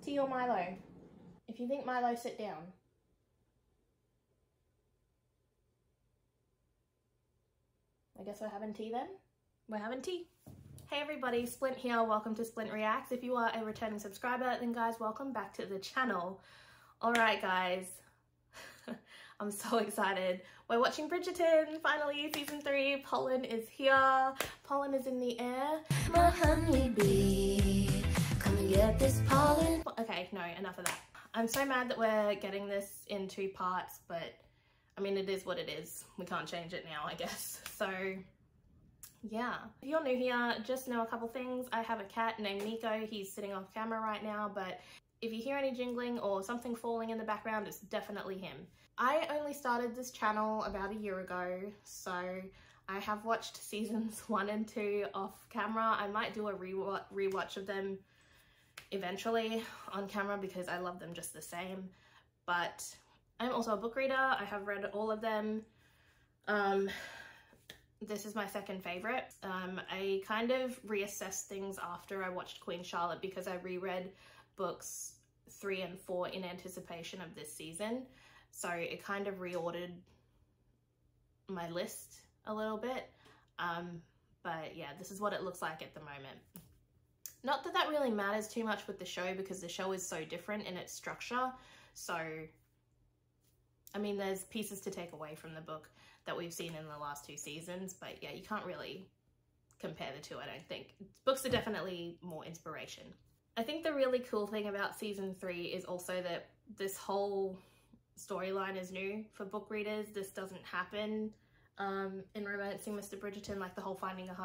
Tea or Milo? If you think Milo, sit down. I guess we're having tea then? We're having tea. Hey everybody, Splint here. Welcome to Splint Reacts. If you are a returning subscriber, then guys, welcome back to the channel. All right, guys. I'm so excited. We're watching Bridgerton, finally, season 3. Pollen is here. Pollen is in the air. My honeybee, come and get this pollen. Okay, no, enough of that. I'm so mad that we're getting this in 2 parts, but I mean, it is what it is. We can't change it now, I guess. So yeah, if you're new here, just know a couple things. I have a cat named Nico. He's sitting off camera right now, but if you hear any jingling or something falling in the background, it's definitely him. I only started this channel about a year ago, so I have watched seasons 1 and 2 off camera. I might do a rewatch of them eventually on camera because I love them just the same. But I'm also a book reader. I have read all of them. This is my second favorite. I kind of reassessed things after I watched Queen Charlotte because I reread books 3 and 4 in anticipation of this season. So it kind of reordered my list a little bit. But yeah, this is what it looks like at the moment. Not that that really matters too much with the show because the show is so different in its structure. So, I mean, there's pieces to take away from the book that we've seen in the last 2 seasons, but yeah, you can't really compare the two, I don't think. Books are definitely more inspiration. I think the really cool thing about season 3 is also that this whole storyline is new for book readers. This doesn't happen in Romancing Mr. Bridgerton, like the whole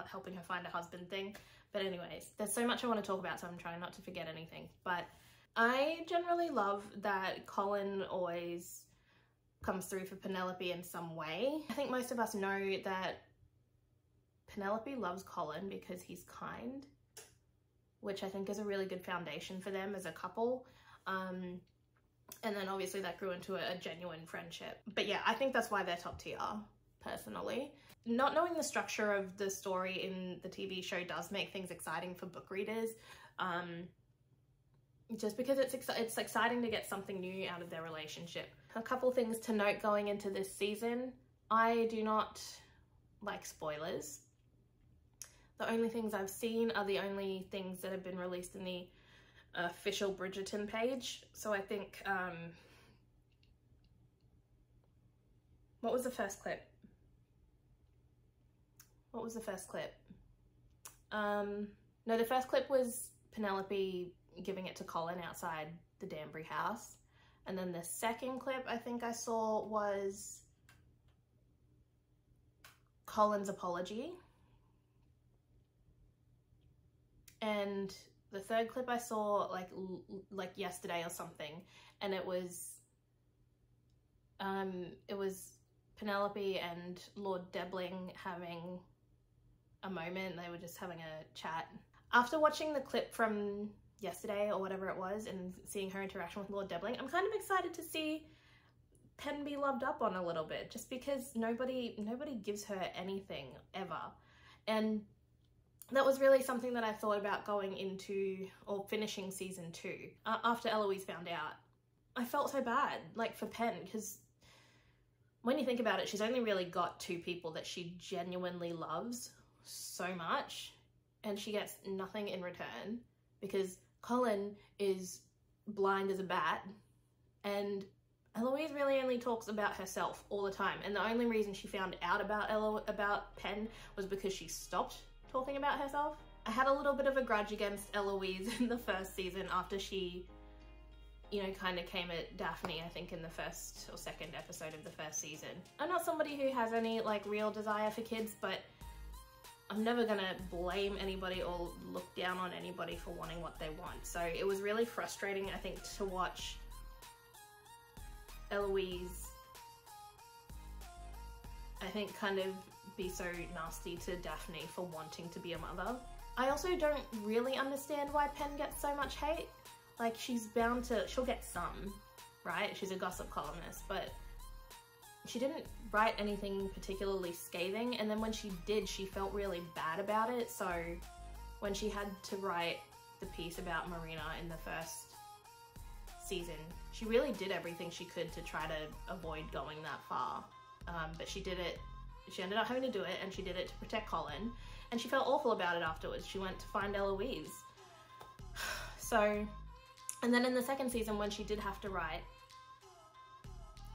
helping her find a husband thing. But anyways, there's so much I want to talk about, so I'm trying not to forget anything. But I generally love that Colin always comes through for Penelope in some way. I think most of us know that Penelope loves Colin because he's kind, which I think is a really good foundation for them as a couple. And then obviously that grew into a genuine friendship. But yeah, I think that's why they're top tier, personally. Not knowing the structure of the story in the TV show does make things exciting for book readers. Just because it's exciting to get something new out of their relationship. A couple things to note going into this season. I do not like spoilers. The only things I've seen are the only things that have been released in the official Bridgerton page. So I think, what was the first clip? What was the first clip? No, the first clip was Penelope giving it to Colin outside the Danbury house. And then the second clip I think I saw was Colin's apology. And the third clip I saw like yesterday or something, and it was Penelope and Lord Debling having a moment. They were just having a chat. After watching the clip from yesterday or whatever it was and seeing her interaction with Lord Debling, I'm kind of excited to see Pen be loved up on a little bit, just because nobody gives her anything ever. And that was really something that I thought about going into or finishing season 2. After Eloise found out, I felt so bad, like, for Pen, because when you think about it, she's only really got 2 people that she genuinely loves so much, and she gets nothing in return because Colin is blind as a bat, and Eloise really only talks about herself all the time. And the only reason she found out about Pen was because she stopped talking about herself. I had a little bit of a grudge against Eloise in the first season after she, you know, kind of came at Daphne, I think in the first or second episode of the first season. I'm not somebody who has any like real desire for kids, but I'm never gonna blame anybody or look down on anybody for wanting what they want. So it was really frustrating, I think, to watch Eloise, I think, kind of be so nasty to Daphne for wanting to be a mother. I also don't really understand why Pen gets so much hate. Like, she's bound to, she'll get some, right? She's a gossip columnist, but she didn't write anything particularly scathing, and then when she did, she felt really bad about it. So when she had to write the piece about Marina in the first season, she really did everything she could to try to avoid going that far. But she did it, she ended up having to do it, and she did it to protect Colin. And she felt awful about it afterwards. She went to find Eloise. So, and then in the second season, when she did have to write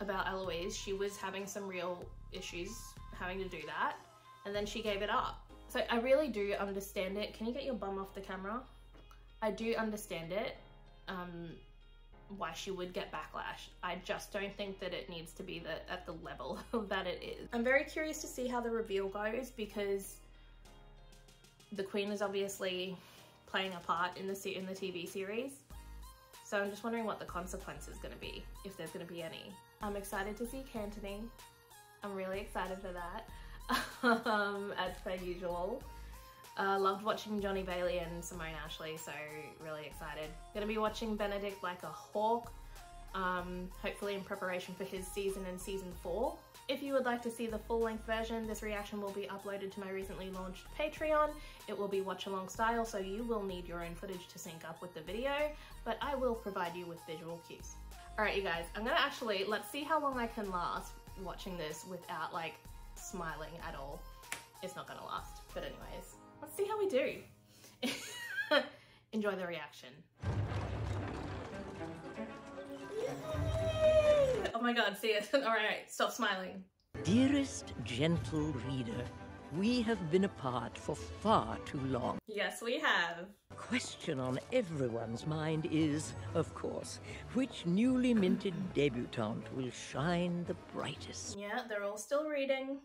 about Eloise, she was having some real issues having to do that. And then she gave it up. So I really do understand it. Can you get your bum off the camera? I do understand it, why she would get backlash. I just don't think that it needs to be at the level that it is. I'm very curious to see how the reveal goes, because the Queen is obviously playing a part in the TV series. So I'm just wondering what the consequence is going to be, if there's going to be any. I'm excited to see Cantony. I'm really excited for that, as per usual. Loved watching Johnny Bailey and Simone Ashley, so really excited. Gonna be watching Benedict like a hawk, hopefully in preparation for his season in season 4. If you would like to see the full-length version, this reaction will be uploaded to my recently launched Patreon. It will be watch-along style, so you will need your own footage to sync up with the video, but I will provide you with visual cues. Alright you guys, I'm gonna actually, let's see how long I can last watching this without like smiling at all. It's not gonna last, but anyways, let's see how we do. Enjoy the reaction. Yay! Oh my god, see it. Alright, stop smiling. Dearest gentle reader, we have been apart for far too long. Yes, we have. The question on everyone's mind is, of course, which newly minted debutante will shine the brightest? Yeah, they're all still reading.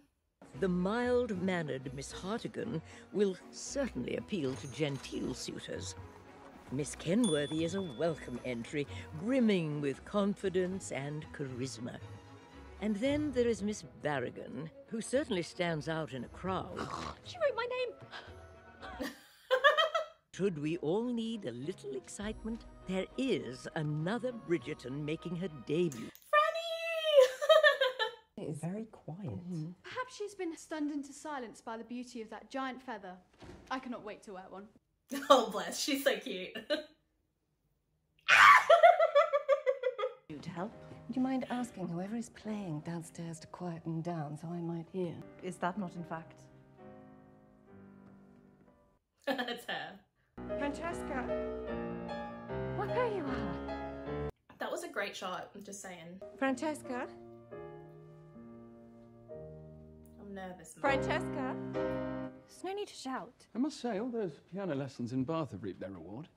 The mild-mannered Miss Hartigan will certainly appeal to genteel suitors. Miss Kenworthy is a welcome entry, brimming with confidence and charisma. And then there is Miss Barrigan, who certainly stands out in a crowd. She wrote my name! Should we all need a little excitement, there is another Bridgerton making her debut. Franny! It is very quiet. Perhaps she's been stunned into silence by the beauty of that giant feather. I cannot wait to wear one. Oh bless, she's so cute. You to help? Would you mind asking whoever is playing downstairs to quieten down so I might hear? Is that not in fact? It's her. Francesca! What are you on? That was a great shot, I'm just saying. Francesca? I'm nervous. Francesca? There's no need to shout. I must say, all those piano lessons in Bath have reaped their reward.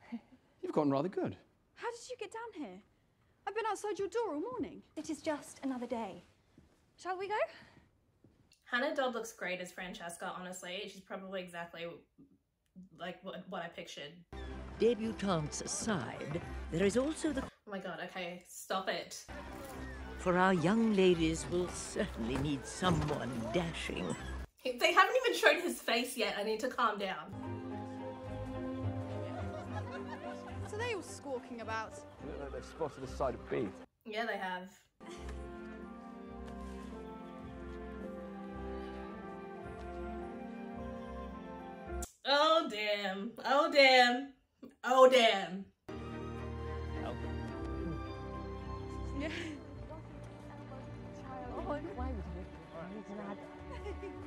You've gotten rather good. How did you get down here? I've been outside your door all morning. It is just another day. Shall we go? Hannah Dodd looks great as Francesca, honestly. She's probably exactly like what I pictured. Debutantes aside, there is also the... Oh my god, okay, stop it. For our young ladies will certainly need someone dashing. They haven't even shown his face yet. I need to calm down. What are they all squawking about? Look like they've spotted a side of beef. Yeah, they have. Oh damn. Oh damn. Oh damn. Yeah.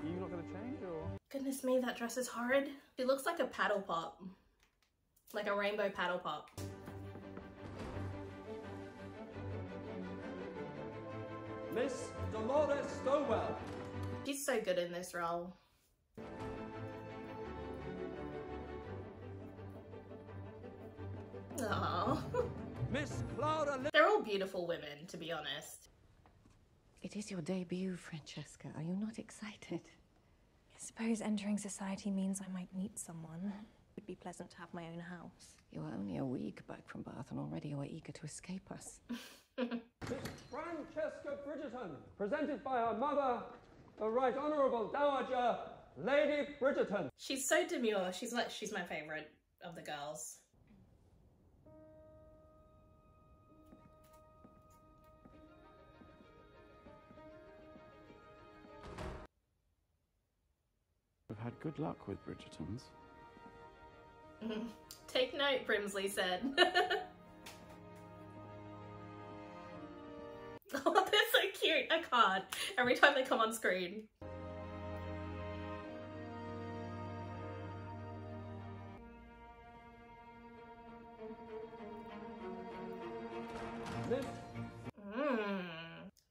Are you not going to change, or...? Goodness me, that dress is horrid. She looks like a paddle pop. Like a rainbow paddle pop. Miss Dolores Stowell. She's so good in this role. Aww. Miss Clara... They're all beautiful women, to be honest. It is your debut, Francesca. Are you not excited? I suppose entering society means I might meet someone. It would be pleasant to have my own house. You are only a week back from Bath and already you are eager to escape us. Miss Francesca Bridgerton, presented by her mother, the Right Honourable Dowager, Lady Bridgerton. She's so demure. She's my favourite of the girls. We've had good luck with Bridgertons. Take note, Brimsley said. I can't. Every time they come on screen.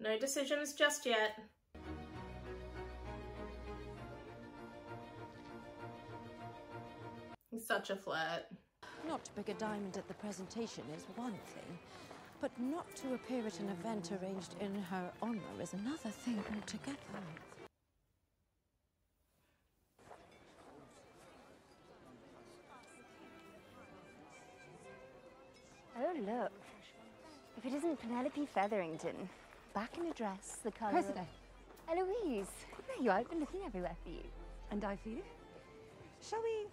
No decisions just yet. He's such a flirt. Not to pick a diamond at the presentation is one thing, but not to appear at an event arranged in her honor is another thing altogether. Oh, look. If it isn't Penelope Featherington, back in a dress, the colour Cressida. of... Eloise, there you are. I've been looking everywhere for you. And I for you. Shall we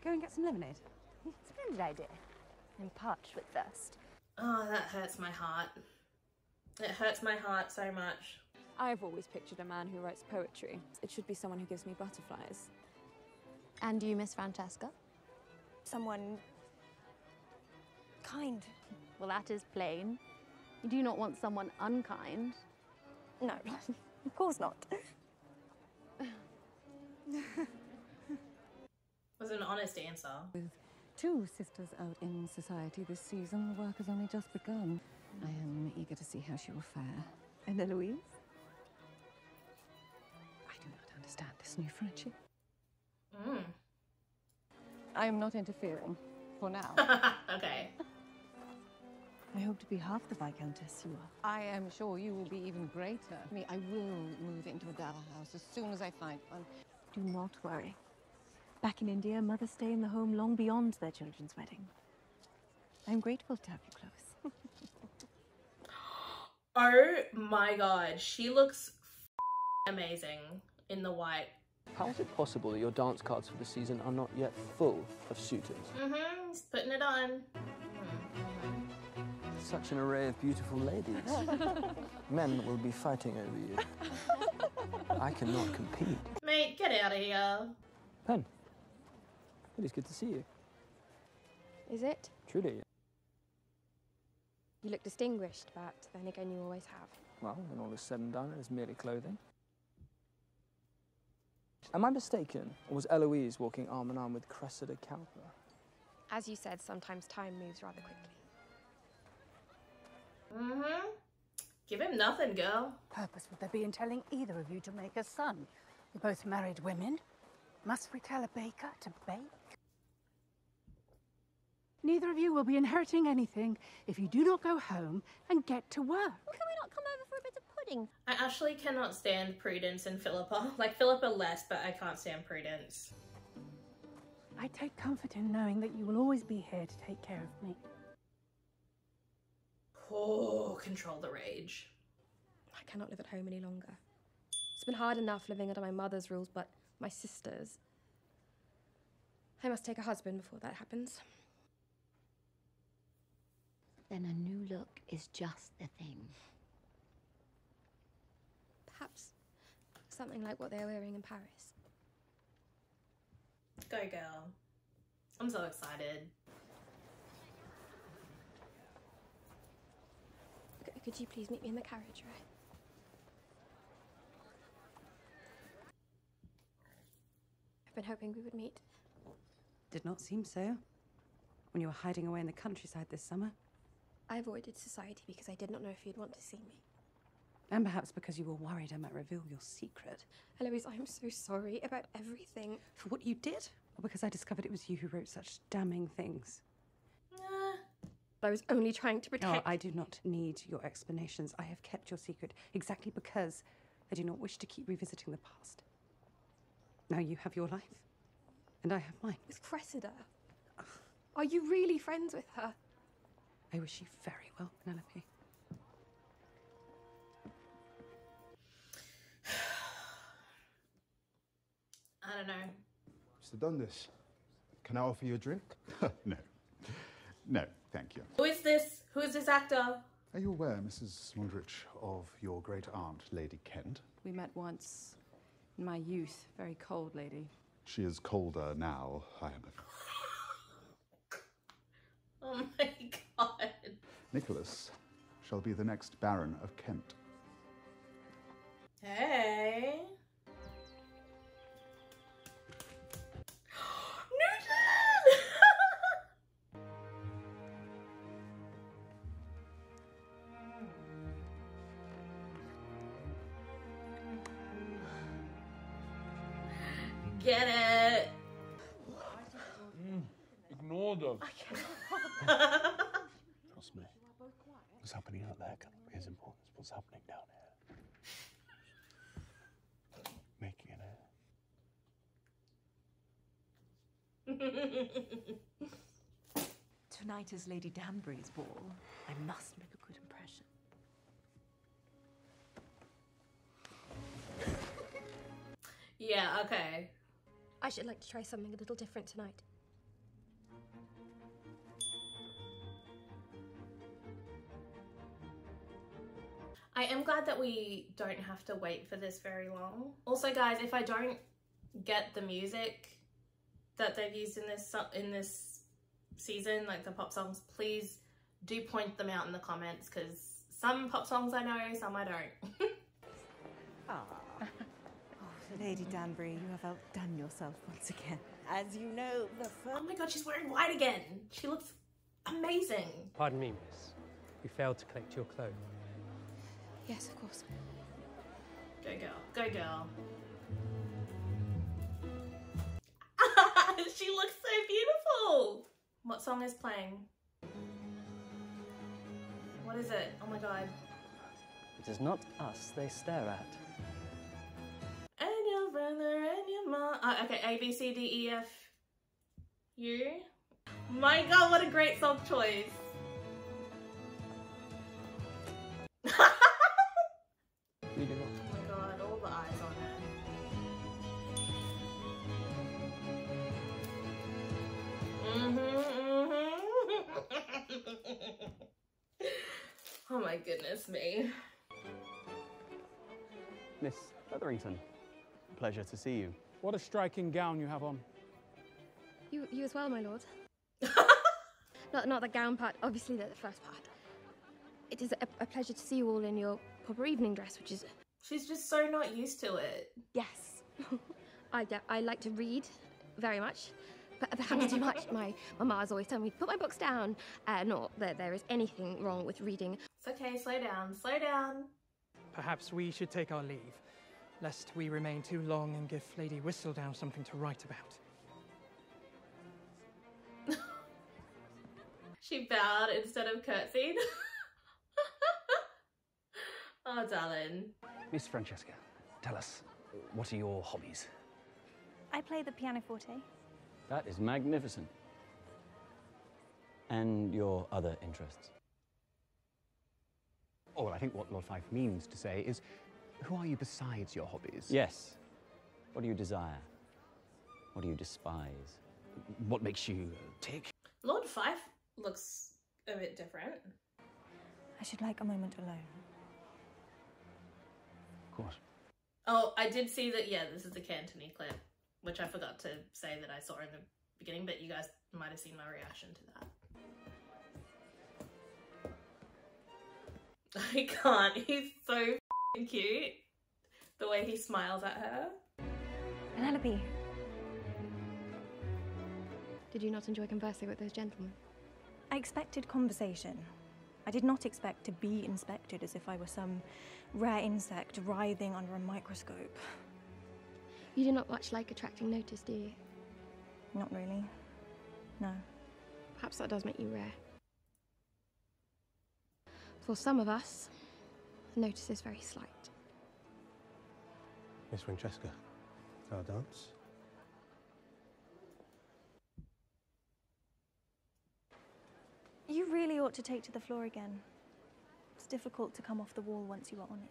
go and get some lemonade? Splendid idea. I'm parched with thirst. Oh, that hurts my heart. It hurts my heart so much. I've always pictured a man who writes poetry. It should be someone who gives me butterflies. And you, Miss Francesca? Someone... kind. Well, that is plain. You do not want someone unkind. No, of course not. Was an honest answer. With two sisters out in society this season, the work has only just begun. I am eager to see how she will fare. And Eloise? I do not understand this new friendship. I am not interfering, for now. Okay. I hope to be half the Viscountess you are. I am sure you will be even greater. I will move into a dower house as soon as I find one. Do not worry. Back in India, mothers stay in the home long beyond their children's wedding. I'm grateful to have you close. Oh my god, she looks amazing in the white. How is it possible that your dance cards for the season are not yet full of suitors? He's putting it on. Such an array of beautiful ladies. Men will be fighting over you. I cannot compete. Mate, get out of here. Pen, it is good to see you. Is it? Truly. You look distinguished, but then again you always have. Well, when all is said and done, it is merely clothing. Am I mistaken, or was Eloise walking arm in arm with Cressida Cowper? As you said, sometimes time moves rather quickly. Give him nothing, girl. Purpose would there be in telling either of you to make a son? You're both married women. Must we tell a baker to bake? Neither of you will be inheriting anything if you do not go home and get to work. Can we not come over for a bit of pudding? I actually cannot stand Prudence and Philippa. Like, Philippa less, but I can't stand Prudence. I take comfort in knowing that you will always be here to take care of me. Oh, control the rage. I cannot live at home any longer. It's been hard enough living under my mother's rules, but my sister's... I must take a husband before that happens. Then a new look is just the thing. Perhaps something like what they're wearing in Paris. Go, girl. I'm so excited. Could you please meet me in the carriage, right? I've been hoping we would meet. Did not seem so. When you were hiding away in the countryside this summer. I avoided society because I did not know if you'd want to see me. And perhaps because you were worried I might reveal your secret. Eloise, I'm so sorry about everything. For what you did? Or because I discovered it was you who wrote such damning things? I was only trying to protect... Oh, I do not need your explanations. I have kept your secret exactly because I do not wish to keep revisiting the past. Now you have your life, and I have mine. With Cressida? Are you really friends with her? I wish you very well, Penelope. I don't know. Mr. Dundas, can I offer you a drink? No. No, thank you. Who is this? Who is this actor? Are you aware, Mrs. Smoldrich, of your great aunt, Lady Kent? We met once in my youth. Very cold lady. She is colder now, I am. Oh my god. Nicholas shall be the next Baron of Kent. Get it. Ignore them. Trust me. What's happening out there can't be as important as what's happening down here. Making it out. Tonight is Lady Danbury's ball. I must make a good impression. Yeah, okay. I should like to try something a little different tonight. I am glad that we don't have to wait for this very long. Also, guys, if I don't get the music that they've used in this season, like the pop songs, please do point them out in the comments, because some pop songs I know, some I don't. Lady Danbury, you have outdone yourself once again. As you know, the Oh my god, she's wearing white again. She looks amazing. Pardon me, miss. You failed to collect your cloak. Yes, of course. Go girl, go girl. She looks so beautiful. What song is playing? What is it? Oh my god. It is not us they stare at. And your brother and your mom. Okay, A, B, C, D, E, F, U. My god, what a great song choice. We do not. Oh my god, all the eyes on it. Oh my goodness me. Miss Featherington, pleasure to see you. What a striking gown you have on. You as well, my lord. not the gown part, obviously the first part. It is a pleasure to see you all in your proper evening dress, which is... She's just so not used to it. Yes. I like to read very much, but perhaps too much. My mama has always told me to put my books down. Not that there is anything wrong with reading. It's okay, slow down, slow down. Perhaps we should take our leave, lest we remain too long and give Lady Whistledown something to write about. She bowed instead of curtsied. Oh, darling. Miss Francesca, tell us, what are your hobbies? I play the pianoforte. That is magnificent. And your other interests? Oh, well, I think what Lord Fife means to say is, who are you besides your hobbies? Yes. What do you desire? What do you despise? What makes you tick? Lord Fife looks a bit different. I should like a moment alone. Of course. Oh, I did see that, yeah, this is the Cantony clip, which I forgot to say that I saw in the beginning, but you guys might have seen my reaction to that. I can't. He's so f***ing cute. The way he smiles at her. Penelope. Did you not enjoy conversing with those gentlemen? I expected conversation. I did not expect to be inspected as if I were some rare insect writhing under a microscope. You do not much like attracting notice, do you? Not really. No. Perhaps that does make you rare. For some of us, notice is very slight. Miss Francesca, our dance? You really ought to take to the floor again. It's difficult to come off the wall once you are on it.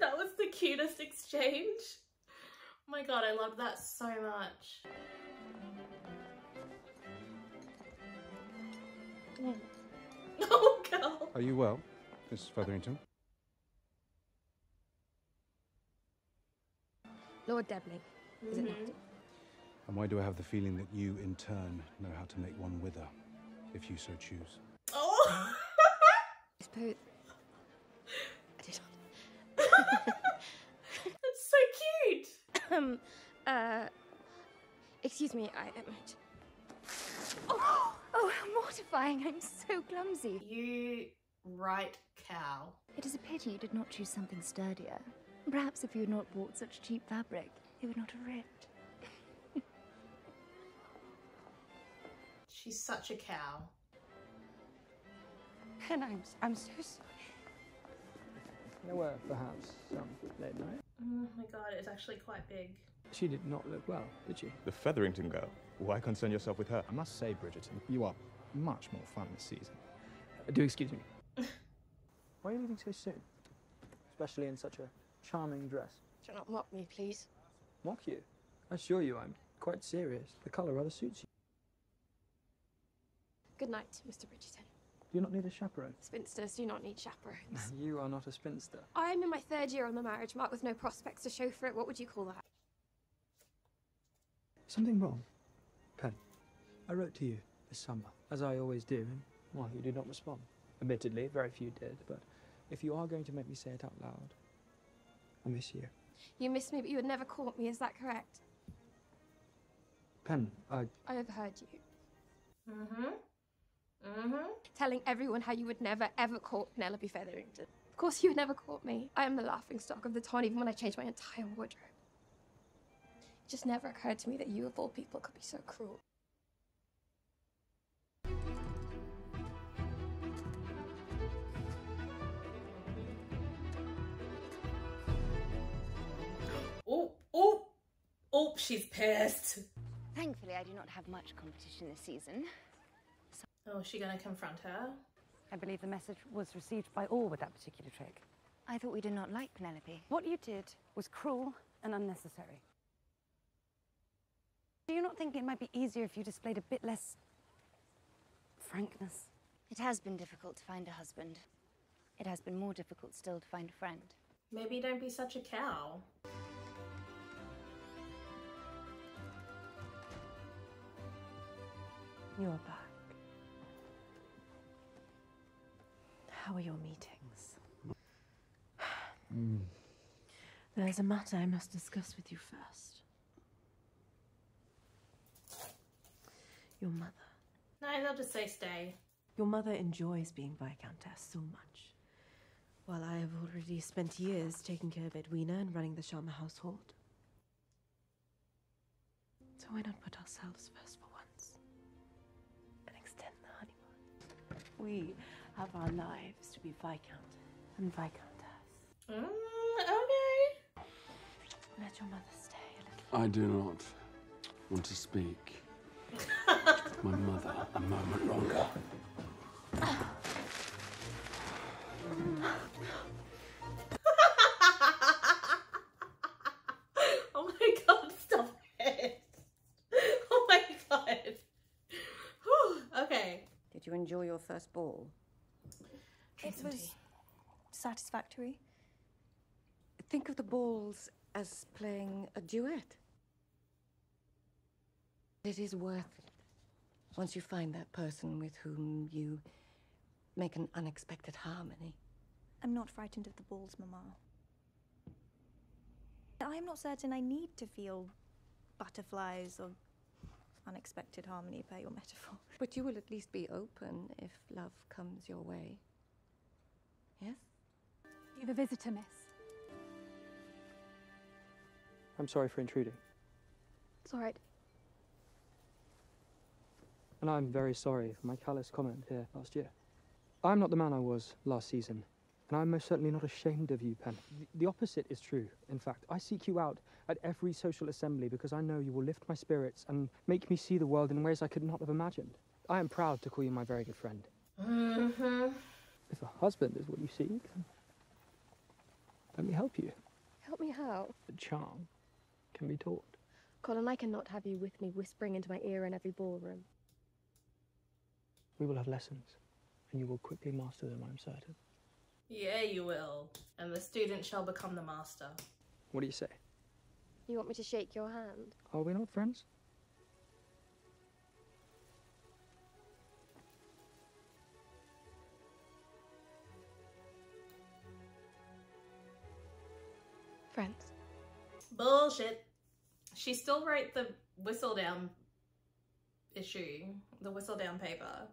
That was the cutest exchange. Oh my god, I loved that so much. Oh, girl. Are you well, Miss Featherington? Lord Debley, is it not? And why do I have the feeling that you, in turn, know how to make one wither, if you so choose? Oh! I suppose... I did not. That's so cute! Excuse me, Oh, how mortifying. I'm so clumsy. You right cow. It is a pity you did not choose something sturdier. Perhaps if you had not bought such cheap fabric, it would not have ripped. She's such a cow. And I'm so sorry. There were perhaps some late night. Oh my god, it's actually quite big. She did not look well, did she? The Featherington girl. Why concern yourself with her? I must say, Bridgerton, you are much more fun this season. Do excuse me. Why are you leaving so soon? Especially in such a charming dress. Do not mock me, please. Mock you? I assure you I'm quite serious. The colour rather suits you. Good night, Mr. Bridgerton. Do you not need a chaperone? Spinsters do not need chaperones. You are not a spinster. I am in my 3rd year on the marriage mark with no prospects to show for it. What would you call that? Something wrong? Pen, I wrote to you this summer, as I always do, and, well, you did not respond. Admittedly, very few did, but if you are going to make me say it out loud, I miss you. You miss me, but you would never court me, is that correct? Pen, I overheard you. Mm-hmm. Mm-hmm. Telling everyone how you would never, ever court Penelope Featherington. Of course you would never court me. I am the laughingstock of the town, even when I changed my entire wardrobe. It just never occurred to me that you, of all people, could be so cruel. Oh, she's pissed. Thankfully, I do not have much competition this season. Oh, is she gonna confront her? I believe the message was received by all with that particular trick. I thought we did not like Penelope. What you did was cruel and unnecessary. Do you not think it might be easier if you displayed a bit less frankness? It has been difficult to find a husband. It has been more difficult still to find a friend. Maybe don't be such a cow. You're back. How are your meetings? There's a matter I must discuss with you first. Your mother. No, they'll just say stay. Your mother enjoys being Viscountess so much, while I have already spent years taking care of Edwina and running the Sharma household. So why not put ourselves first for once and extend the honeymoon? We have our lives to be Viscount and Viscountess. Okay. Let your mother stay a little. I do not want to speak to my mother a moment longer. Oh my god, stop it. Oh my god. Whew, okay. Did you enjoy your first ball? It was satisfactory. Think of the balls as playing a duet. It is worth it once you find that person with whom you make an unexpected harmony. I'm not frightened of the balls, Mama. I'm not certain I need to feel butterflies or unexpected harmony per your metaphor. But you will at least be open if love comes your way. Yes? You've a visitor, miss. I'm sorry for intruding. It's all right. And I'm very sorry for my callous comment here last year. I'm not the man I was last season, and I'm most certainly not ashamed of you, Pen. The opposite is true, in fact. I seek you out at every social assembly because I know you will lift my spirits and make me see the world in ways I could not have imagined. I am proud to call you my very good friend. Mm-hmm. If a husband is what you seek, then let me help you. Help me how? The charm can be taught. Colin, I cannot have you with me whispering into my ear in every ballroom. We will have lessons, and you will quickly master them, I'm certain. Yeah, you will. And the student shall become the master. What do you say? You want me to shake your hand? Are we not friends? Friends. Bullshit. She still wrote the Whistledown issue, the Whistledown paper.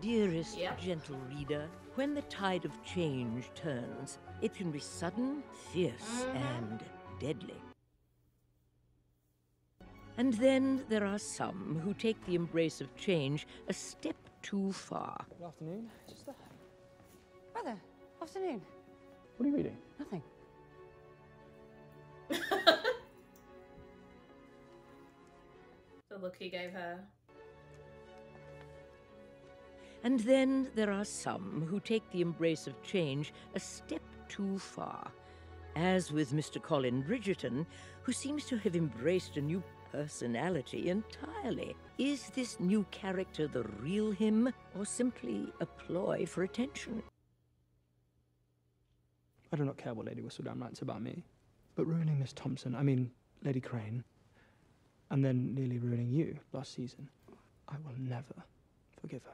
Dearest, gentle reader, when the tide of change turns, it can be sudden, fierce, and deadly. And then there are some who take the embrace of change a step too far. Good afternoon. Just there. Brother, afternoon. What are you reading? Nothing. The look he gave her. And then there are some who take the embrace of change a step too far, as with Mr. Colin Bridgerton, who seems to have embraced a new personality entirely. Is this new character the real him, or simply a ploy for attention? I do not care what Lady Whistledown writes about me, but ruining Miss Thompson, I mean Lady Crane, and then nearly ruining you last season, I will never forgive her.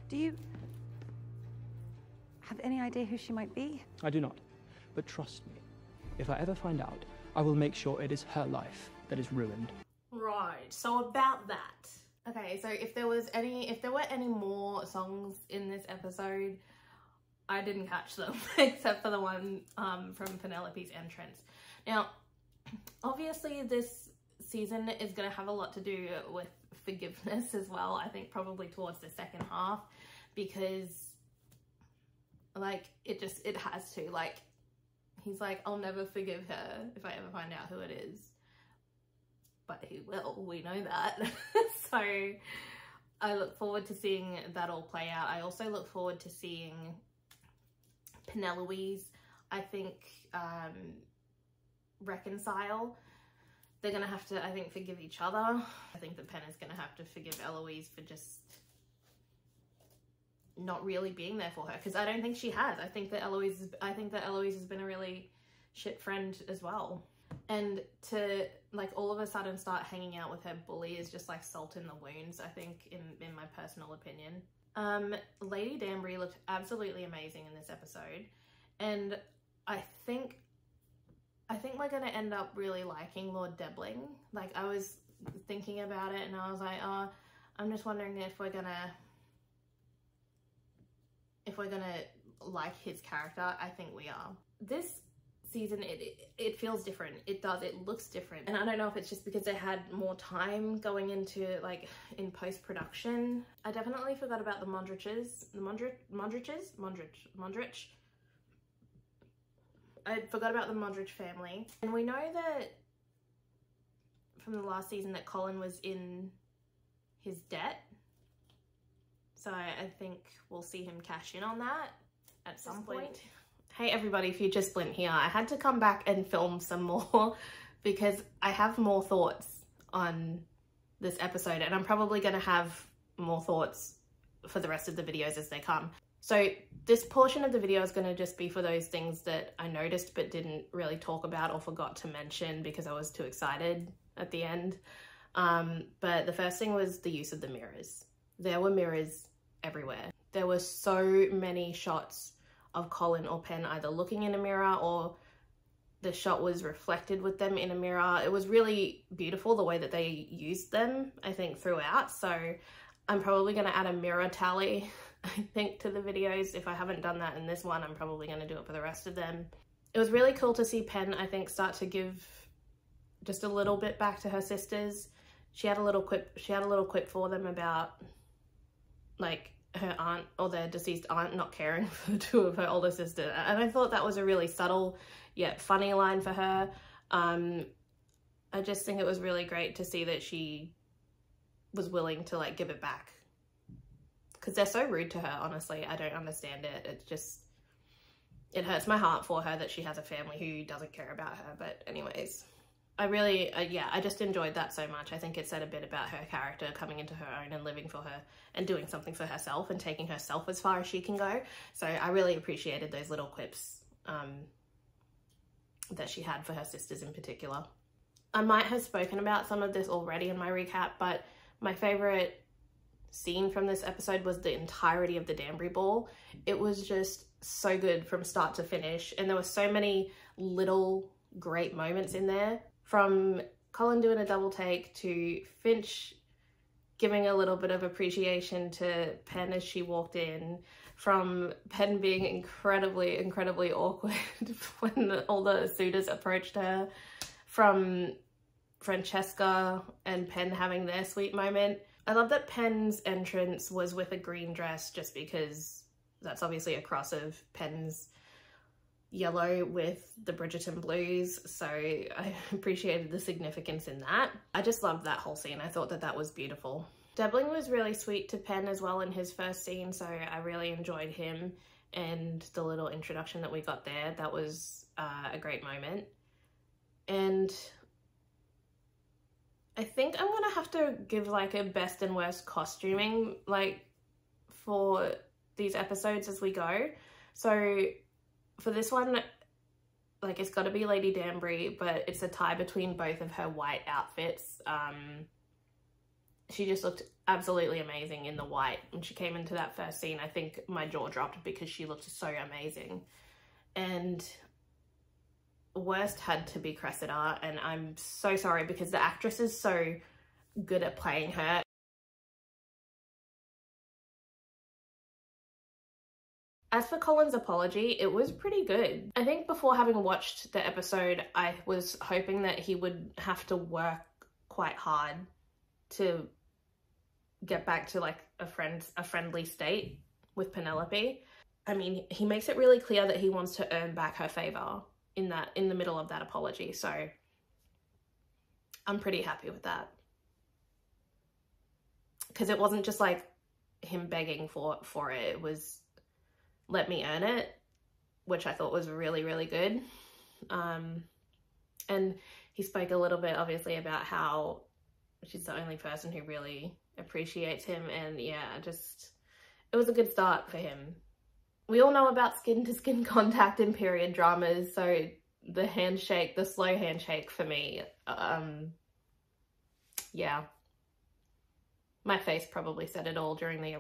Do you have any idea who she might be? I do not, but trust me, if I ever find out, I will make sure it is her life that is ruined. Right, so about that. Okay, so if there were any more songs in this episode, I didn't catch them, except for the one from Penelope's entrance. Now, obviously this season is going to have a lot to do with forgiveness as well, I think probably towards the second half, because like it has to, like, he's like, I'll never forgive her if I ever find out who it is. But he will, we know that. So I look forward to seeing that all play out. I also look forward to seeing Penelope's, I think, reconcile. They're gonna have to, I think, forgive each other. I think that Pen is gonna have to forgive Eloise for just not really being there for her, because I don't think she has. I think that Eloise has been a really shit friend as well. And to like all of a sudden start hanging out with her bully is just like salt in the wounds, I think, in my personal opinion. Lady Danbury looked absolutely amazing in this episode, and I think we're gonna end up really liking Lord Debling. Like, I was thinking about it and I was like, oh, I'm just wondering if we're gonna like his character. I think we are. This season, it feels different. It looks different. And I don't know if it's just because they had more time going into, like, in post-production. I definitely forgot about the Mondriches. Mondrich. I forgot about the Mondrich family. And we know that from the last season that Colin was in his debt. So I think we'll see him cash in on that at some point. Hey everybody, Future Splint here. I had to come back and film some more because I have more thoughts on this episode, and I'm probably going to have more thoughts for the rest of the videos as they come. So this portion of the video is going to just be for those things that I noticed but didn't really talk about or forgot to mention because I was too excited at the end. But the first thing was the use of the mirrors. There were mirrors everywhere. There were so many shots of Colin or Pen either looking in a mirror or the shot was reflected with them in a mirror. It was really beautiful the way that they used them, I think, throughout. So I'm probably going to add a mirror tally, I think, to the videos. If I haven't done that in this one, I'm probably going to do it for the rest of them. It was really cool to see Pen, I think, start to give just a little bit back to her sisters. She had a little quip for them about, like, her aunt or their deceased aunt not caring for two of her older sisters, and I thought that was a really subtle yet funny line for her. I just think it was really great to see that she was willing to, like, give it back, because they're so rude to her. Honestly, I don't understand it. It hurts my heart for her that she has a family who doesn't care about her. But anyways, I just enjoyed that so much. I think it said a bit about her character coming into her own and living for her and doing something for herself and taking herself as far as she can go. So I really appreciated those little quips that she had for her sisters in particular. I might have spoken about some of this already in my recap, but my favorite scene from this episode was the entirety of the Danbury Ball. It was just so good from start to finish, and there were so many little great moments in there. From Colin doing a double take to Finch giving a little bit of appreciation to Pen as she walked in, from Pen being incredibly awkward when all the suitors approached her, from Francesca and Pen having their sweet moment. I love that Pen's entrance was with a green dress, just because that's obviously a cross of Pen's yellow with the Bridgerton blues, so I appreciated the significance in that. I just loved that whole scene. I thought that that was beautiful. Debling was really sweet to Pen as well in his first scene, so I really enjoyed him and the little introduction that we got there. That was a great moment. And I think I'm gonna have to give like a best and worst costuming like for these episodes as we go. So for this one, like, it's got to be Lady Danbury, but it's a tie between both of her white outfits. She just looked absolutely amazing in the white. When she came into that first scene, I think my jaw dropped because she looked so amazing. And worst had to be Cressida, and I'm so sorry because the actress is so good at playing her. As for Colin's apology, it was pretty good. I think before having watched the episode, I was hoping that he would have to work quite hard to get back to like a friendly state with Penelope. I mean, he makes it really clear that he wants to earn back her favor in the middle of that apology, so I'm pretty happy with that. Because it wasn't just like him begging for it, it was let me earn it, which I thought was really good. And he spoke a little bit obviously about how she's the only person who really appreciates him, and yeah, it was a good start for him. We all know about skin to skin contact in period dramas, so the handshake, the slow handshake for me, yeah. My face probably said it all during the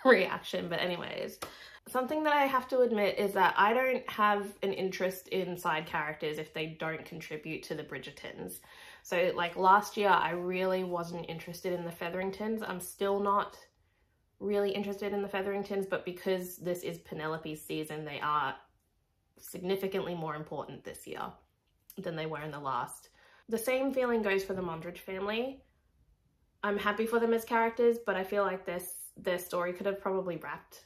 reaction, but anyways. Something that I have to admit is that I don't have an interest in side characters if they don't contribute to the Bridgertons. So like last year, I really wasn't interested in the Featheringtons. I'm still not really interested in the Featheringtons, but because this is Penelope's season, they are significantly more important this year than they were in the last. The same feeling goes for the Mondridge family. I'm happy for them as characters, but I feel like their story could have probably wrapped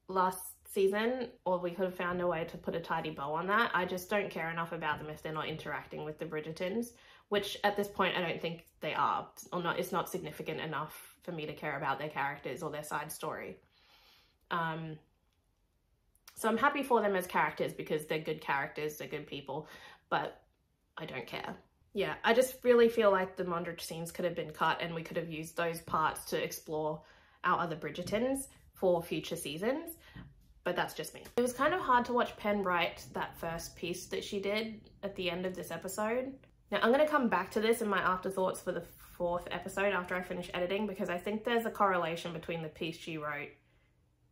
last season, or we could have found a way to put a tidy bow on that. I just don't care enough about them if they're not interacting with the Bridgertons, which at this point I don't think they are, or not. It's not significant enough for me to care about their characters or their side story. So I'm happy for them as characters because they're good characters, they're good people, but I don't care. Yeah, I just really feel like the Mondridge scenes could have been cut and we could have used those parts to explore our other Bridgertons for future seasons, but that's just me. It was kind of hard to watch Pen write that first piece that she did at the end of this episode. Now I'm going to come back to this in my afterthoughts for the 4th episode after I finish editing, because I think there's a correlation between the piece she wrote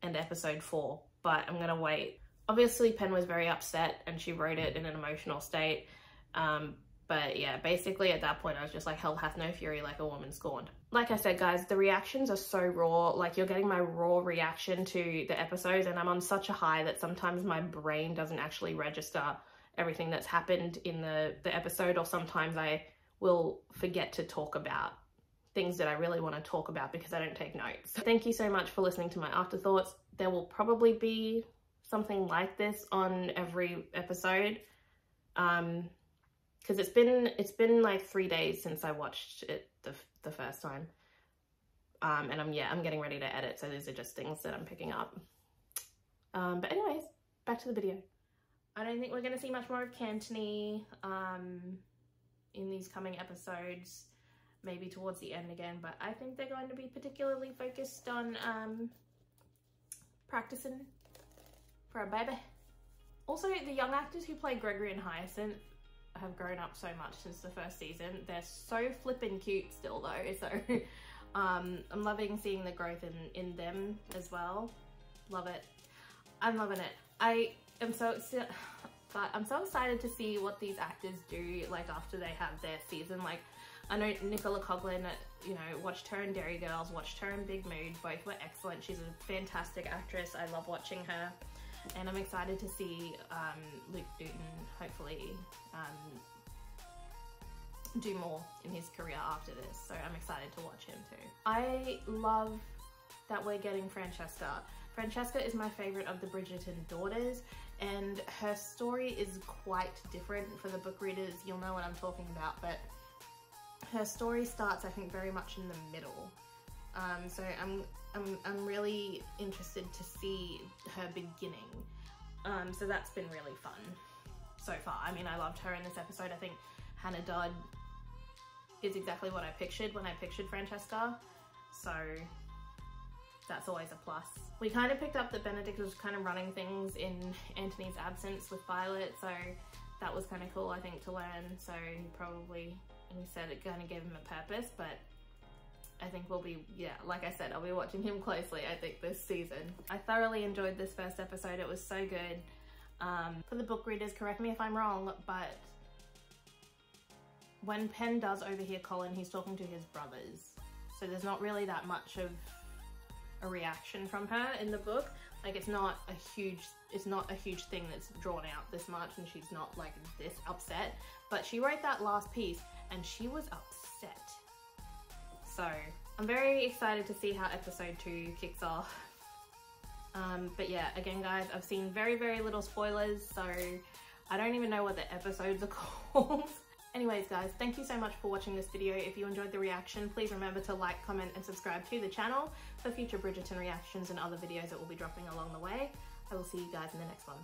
and episode 4, but I'm going to wait. Obviously Pen was very upset and she wrote it in an emotional state, but yeah, basically at that point I was just like, hell hath no fury like a woman scorned. Like I said, guys, the reactions are so raw. Like, you're getting my raw reaction to the episodes, and I'm on such a high that sometimes my brain doesn't actually register everything that's happened in the episode, or sometimes I will forget to talk about things that I really want to talk about because I don't take notes. Thank you so much for listening to my afterthoughts. There will probably be something like this on every episode. Because it's been like 3 days since I watched it the first time, and I'm getting ready to edit, so these are just things that I'm picking up. But anyways, back to the video. I don't think we're gonna see much more of Cantony in these coming episodes, maybe towards the end again, but I think they're going to be particularly focused on practicing for a baby. Also, the young actors who play Gregory and Hyacinth have grown up so much since the first season. They're so flippin' cute still though, so I'm loving seeing the growth in them as well. Love it. I'm loving it. I'm so excited to see what these actors do like after they have their season. Like, I know Nicola Coughlan, you know, watched her in Derry Girls, watched her in Big Mood. Both were excellent. She's a fantastic actress. I love watching her. And I'm excited to see Luke Newton hopefully do more in his career after this. So I'm excited to watch him too. I love that we're getting Francesca. Francesca is my favourite of the Bridgerton daughters, and her story is quite different. For the book readers, you'll know what I'm talking about, but her story starts, I think, very much in the middle. So I'm really interested to see her beginning. So that's been really fun so far. I mean, I loved her in this episode. I think Hannah Dodd is exactly what I pictured when I pictured Francesca. So that's always a plus. We kind of picked up that Benedict was kind of running things in Anthony's absence with Violet, so that was kind of cool, I think, to learn. So he probably, and he said it kind of gave him a purpose, but I think we'll be, yeah, like I said, I'll be watching him closely, I think, this season. I thoroughly enjoyed this first episode. It was so good. For the book readers, correct me if I'm wrong, but when Penn does overhear Colin, he's talking to his brothers. So there's not really that much of a reaction from her in the book. Like, it's not a huge thing that's drawn out this much, and she's not like this upset. But she wrote that last piece and she was upset. So I'm very excited to see how episode 2 kicks off. But yeah, again guys, I've seen very, very little spoilers, so I don't even know what the episodes are called. Anyways guys, thank you so much for watching this video. If you enjoyed the reaction, please remember to like, comment and subscribe to the channel for future Bridgerton reactions and other videos that will be dropping along the way. I will see you guys in the next one.